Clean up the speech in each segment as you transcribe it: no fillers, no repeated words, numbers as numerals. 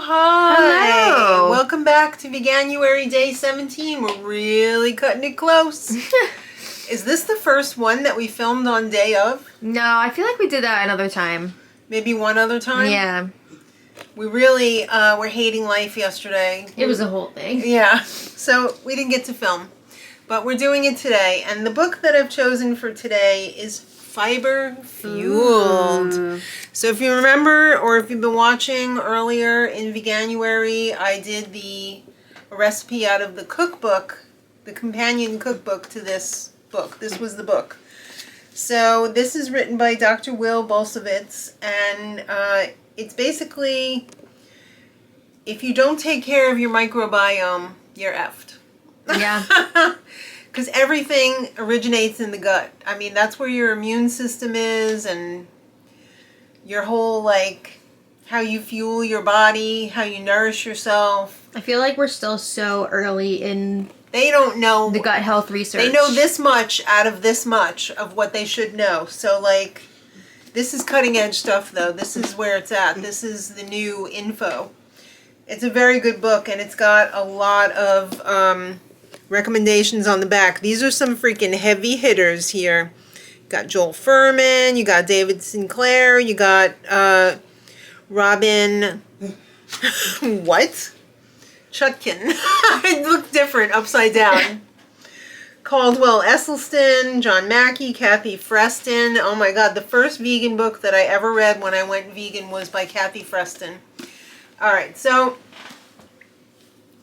Oh, hi. Hello. Welcome back to Veganuary Day 17. We're really cutting it close. Is this the first one that we filmed on day of? No, I feel like we did that another time. Maybe one other time? Yeah. We really were hating life yesterday. It was a whole thing. Yeah, so we didn't get to film. But we're doing it today. And the book that I've chosen for today is Fiber Fueled. Ooh. So if you remember, or if you've been watching earlier in Veganuary, I did a recipe out of the cookbook, the companion cookbook to this book. This was the book. So this is written by Dr. Will Bolsevitz, and it's basically, if you don't take care of your microbiome, you're effed. Yeah. Because everything originates in the gut. I mean, that's where your immune system is, and your whole, like, how you fuel your body, how you nourish yourself. I feel like we're still so early in They don't know the gut health research. They know this much out of this much of what they should know. So, like, this is cutting edge stuff, though. This is where it's at. This is the new info. It's a very good book, and it's got a lot of recommendations on the back. These are some freaking heavy hitters here. You got Joel Furman, you got David Sinclair, you got Robin what? Chutkin. It looked different upside down. Caldwell Esselstyn, John Mackey, Kathy Freston. Oh my god, the first vegan book that I ever read when I went vegan was by Kathy Freston. Alright, so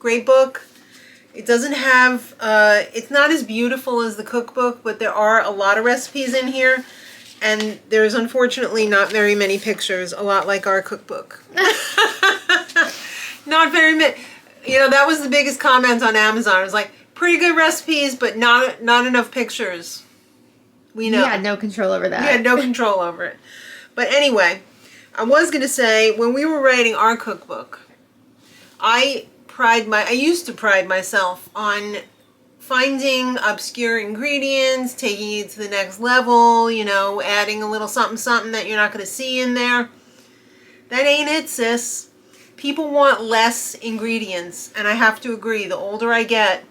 great book. It doesn't have, it's not as beautiful as the cookbook, but there are a lot of recipes in here, and there's unfortunately not very many pictures, a lot like our cookbook. Not very many. You know, that was the biggest comment on Amazon. It was like, pretty good recipes, but not enough pictures. We know. You had no control over that. We had no control over it. But anyway, I was going to say, when we were writing our cookbook, I used to pride myself on finding obscure ingredients, taking it to the next level, you know, adding a little something something that you're not going to see in there. That ain't it, sis. People want less ingredients, and I have to agree. The older I get,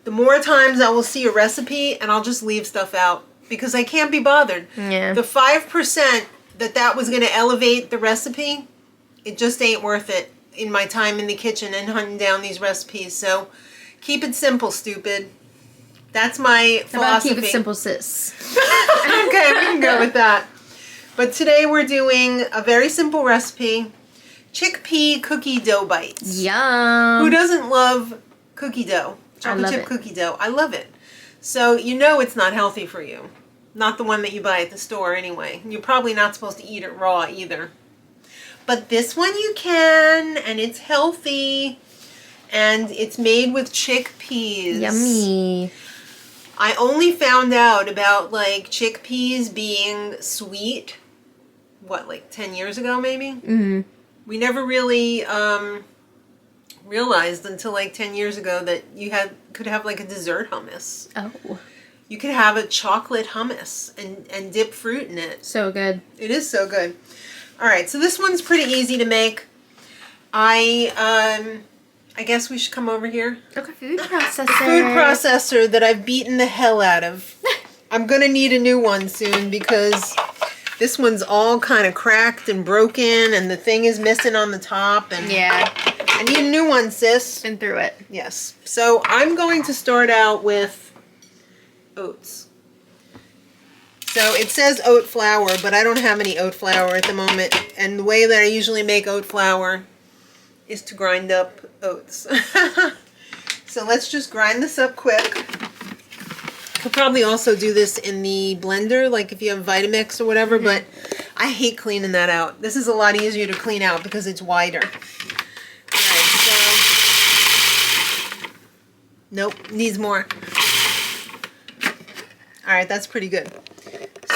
the more times I will see a recipe and I'll just leave stuff out because I can't be bothered. Yeah. The 5% that was going to elevate the recipe, it just ain't worth it in my time in the kitchen and hunting down these recipes. So keep it simple, stupid. That's my philosophy. How about keep it simple, sis? Okay, we can go with that. But today we're doing a very simple recipe. Chickpea cookie dough bites. Yum. Who doesn't love cookie dough? Chocolate chip cookie dough. I love it. So you know it's not healthy for you. Not the one that you buy at the store anyway. You're probably not supposed to eat it raw either. But this one you can, and it's healthy, and it's made with chickpeas. Yummy. I only found out about, like, chickpeas being sweet, what, like 10 years ago maybe? Mm-hmm. We never really realized until like 10 years ago that you could have like a dessert hummus. Oh. You could have a chocolate hummus and dip fruit in it. So good. It is so good. All right, so this one's pretty easy to make. I guess we should come over here. Okay. Food processor. Food processor that I've beaten the hell out of. I'm gonna need a new one soon because this one's all kind of cracked and broken, and the thing is missing on the top. And Yeah. I need a new one, sis. Been through it. Yes. So I'm going to start out with oats. So it says oat flour, but I don't have any oat flour at the moment. And the way that I usually make oat flour is to grind up oats. So let's just grind this up quick. Could probably also do this in the blender, like if you have Vitamix or whatever, but I hate cleaning that out. This is a lot easier to clean out because it's wider. Alright, so... Nope, needs more. Alright, that's pretty good.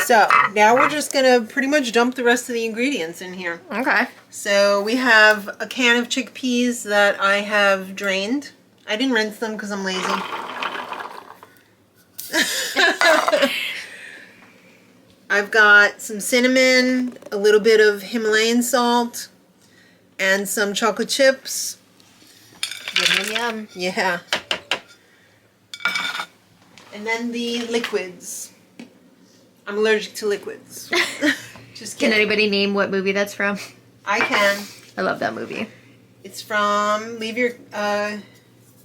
So, now we're just going to pretty much dump the rest of the ingredients in here. Okay. So, we have a can of chickpeas that I have drained. I didn't rinse them because I'm lazy. I've got some cinnamon, a little bit of Himalayan salt, and some chocolate chips. Yum, yum, yum. Yeah. And then the liquids. I'm allergic to liquids. Just Can kidding. anybody name what movie that's from? I can. I love that movie. It's from, leave your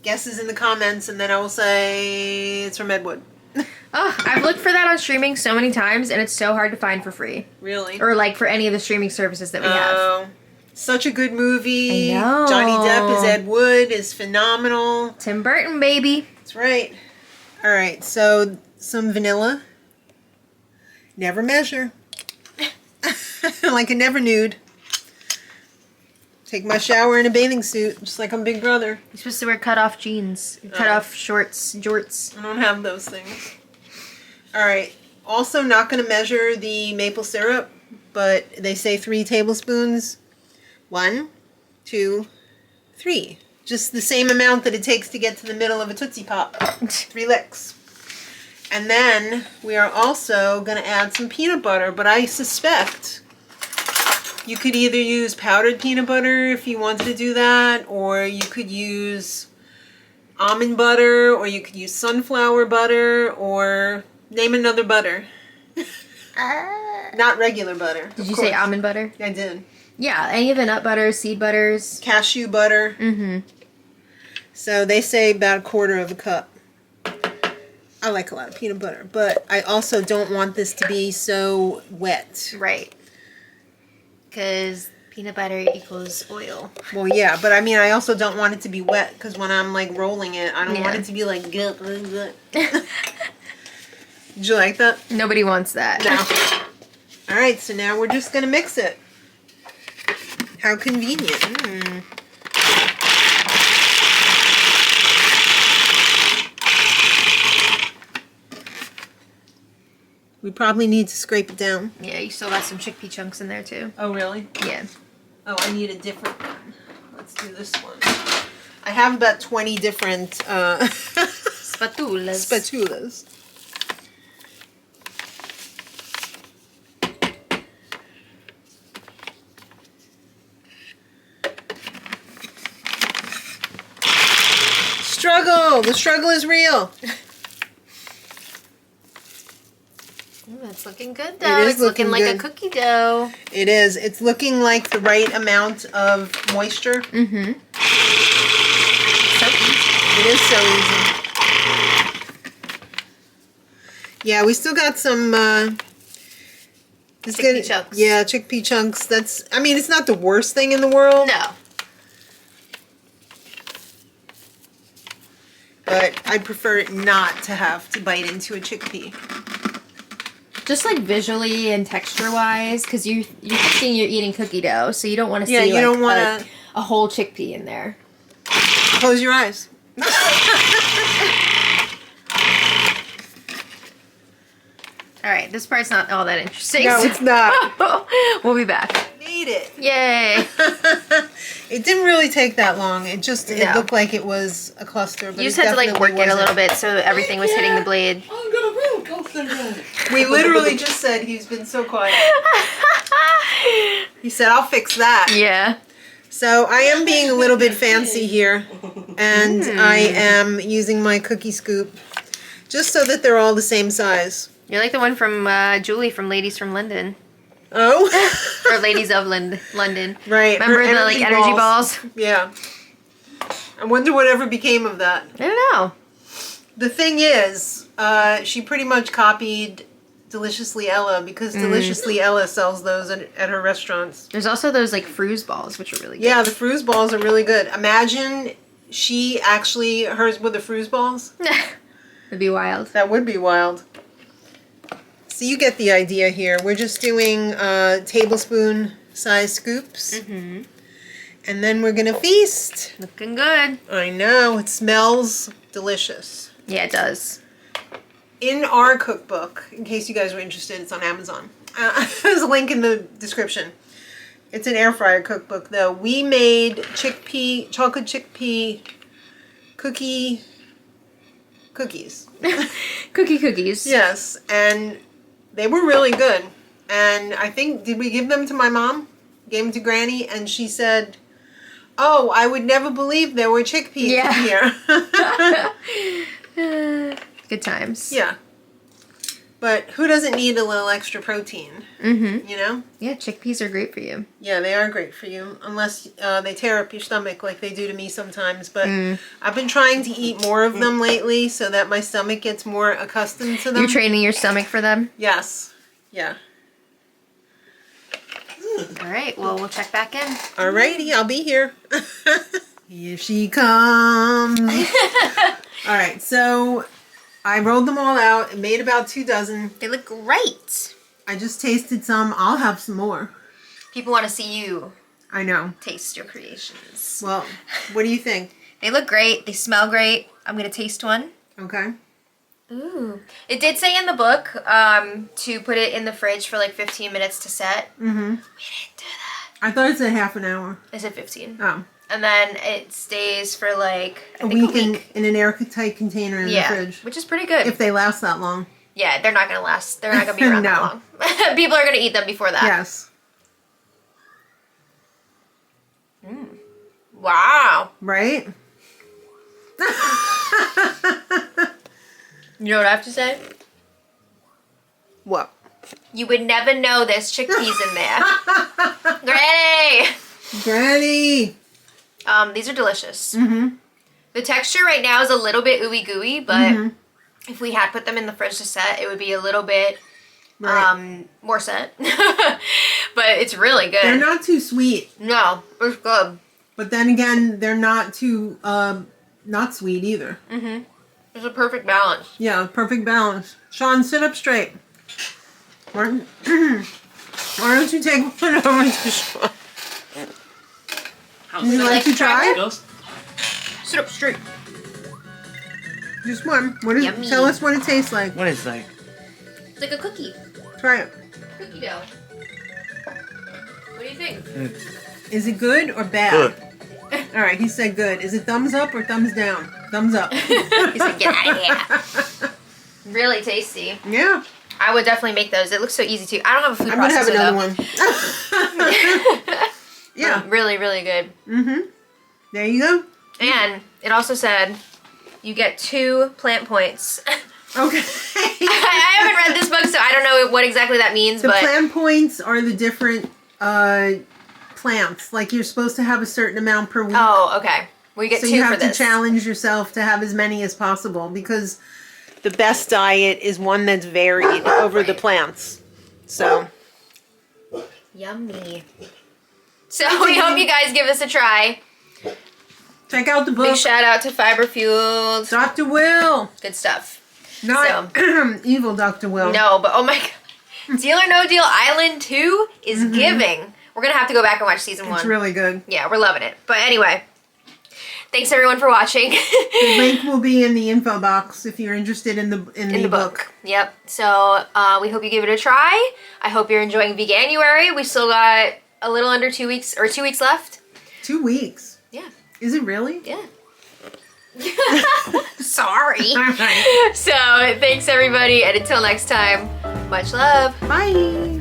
guesses in the comments, and then I will say it's from Ed Wood. Oh, I've looked for that on streaming so many times, and it's so hard to find for free. Really? Or like for any of the streaming services that we have. Such a good movie. I know. Johnny Depp as Ed Wood is phenomenal. Tim Burton, baby. That's right. All right, so some vanilla. Never measure. Like a never nude. Take my shower in a bathing suit, just like I'm Big Brother. You're supposed to wear cut-off jeans. Cut-off shorts, jorts. I don't have those things. All right. Also not going to measure the maple syrup, but they say 3 tablespoons. 1, 2, 3. Just the same amount that it takes to get to the middle of a Tootsie Pop. 3 licks. And then we are also going to add some peanut butter, but I suspect you could either use powdered peanut butter if you wanted to do that, or you could use almond butter, or you could use sunflower butter, or name another butter. Not regular butter. Did you say almond butter? I did. Yeah, any of the nut butters, seed butters. Cashew butter. Mm-hmm. So they say about 1/4 of a cup. I like a lot of peanut butter, but I also don't want this to be so wet. Right. Because peanut butter equals oil. Well, yeah, but I mean, I also don't want it to be wet, because when I'm like rolling it, I don't want Yeah. it to be like gut, gut, gut. Did you like that? Nobody wants that. No. All right, so now we're just gonna mix it. How convenient. We probably need to scrape it down. Yeah, you still got some chickpea chunks in there too. Oh, really? Yeah. Oh, I need a different one. Let's do this one. I have about 20 different Spatulas. spatulas. Struggle! The struggle is real. It's looking good though. It is It's looking like good. a cookie dough. It is. It's looking like the right amount of moisture. Mm-hmm. So It is so easy. Yeah, we still got some Chickpea chunks. Yeah, chickpea chunks. That's, I mean, it's not the worst thing in the world. No. But I'd prefer it not to have to bite into a chickpea. Just like visually and texture wise, because you're thinking you're eating cookie dough, so you don't want to Yeah, see you like, don't wanna- a whole chickpea in there. Close your eyes. All right, this part's not all that interesting. No, so- it's not. We'll be back. Need it. Yay! It didn't really take that long. It just, it No. looked like it was a cluster. But You just it had to like definitely work it a wasn't. little bit so everything was hitting the blade. I'm gonna roller coaster ride. We literally just said he's been so quiet. He said, I'll fix that. Yeah. So I am being a little bit fancy here. And I am using my cookie scoop just so that they're all the same size. You're like the one from Julie from Ladies from London. Oh? Or Ladies of London. Right. Remember her the like energy balls? Yeah. I wonder whatever became of that. I don't know. The thing is, she pretty much copied Deliciously Ella because Deliciously Ella sells those at her restaurants. There's also those like fruze balls, which are really good. Yeah, the fruze balls are really good. Imagine she actually, hers with the fruze balls. It'd be wild. That would be wild. So you get the idea here. We're just doing tablespoon size scoops. Mm-hmm. And then we're going to feast. Looking good. I know, it smells delicious. Yeah, it does. In our cookbook, in case you guys were interested, it's on Amazon. There's a link in the description. It's an air fryer cookbook, though. We made chocolate chickpea cookies. Cookies. Yes, and they were really good. And I think, did we give them to my mom? Gave them to Granny, and she said, Oh, I would never believe there were chickpeas here. Good times. Yeah. But who doesn't need a little extra protein? Mm-hmm. You know? Yeah, chickpeas are great for you. Yeah, they are great for you. Unless they tear up your stomach like they do to me sometimes. But I've been trying to eat more of them lately so that my stomach gets more accustomed to them. You're training your stomach for them? Yes. Yeah. All right, well, we'll check back in. Alrighty, I'll be here. Here she comes. All right, so I rolled them all out and made about 2 dozen. They look great. I just tasted some. I'll have some more. People want to see you I know. taste your creations. Well, what do you think? They look great. They smell great. I'm going to taste one. Okay. Ooh. It did say in the book to put it in the fridge for like 15 minutes to set. Mm-hmm. We didn't do that. I thought it said half an hour. I said 15. Oh. And then it stays for like, I A think week in an airtight container in the fridge. which is pretty good. If they last that long. Yeah, they're not going to last. They're not going to be around that long. People are going to eat them before that. Yes. Wow. Right? You know what I have to say? What? You would never know there's chickpeas in there. Granny! Granny! These are delicious. Mm-hmm. The texture right now is a little bit ooey gooey, but if we had put them in the fridge to set, it would be a little bit more set. But it's really good. They're not too sweet. No, it's good. But then again, they're not too not sweet either. Mm-hmm. It's a perfect balance. Yeah, perfect balance. Sean, sit up straight. Why don't you take one over to Sean? Would you like to try? Sit up straight. Just one. What is? Yummy. Tell us what it tastes like. What is that? It's like a cookie. Try it. Cookie dough. What do you think? Is it good or bad? Good. All right, he said good. Is it thumbs up or thumbs down? Thumbs up. He's like, get out of here. Really tasty. Yeah. I would definitely make those. It looks so easy too. I don't have a food I'm gonna have processor another though. one. Yeah. Really, really good. Mm-hmm. There you go. And it also said you get 2 plant points. Okay. I haven't read this book, so I don't know what exactly that means. The but plant points are the different plants. Like you're supposed to have a certain amount per week. Oh, okay. We get so 2 you for have this. to challenge yourself to have as many as possible because the best diet is one that's varied over the plants. So Yummy. So we hope you guys give us a try. check out the book. Big shout out to Fiber Fueled. Dr. Will. Good stuff. Not evil Dr. Will. No, but oh my god. Deal or No Deal Island 2 is giving. We're going to have to go back and watch season 1. It's really good. Yeah, we're loving it. But anyway, thanks everyone for watching. The link will be in the info box if you're interested in the book. Yep. So we hope you give it a try. I hope you're enjoying Veganuary. We still got a little under 2 weeks or 2 weeks left. 2 weeks. Yeah. Is it really? Yeah. Sorry. All right. So thanks everybody, and until next time, much love. Bye.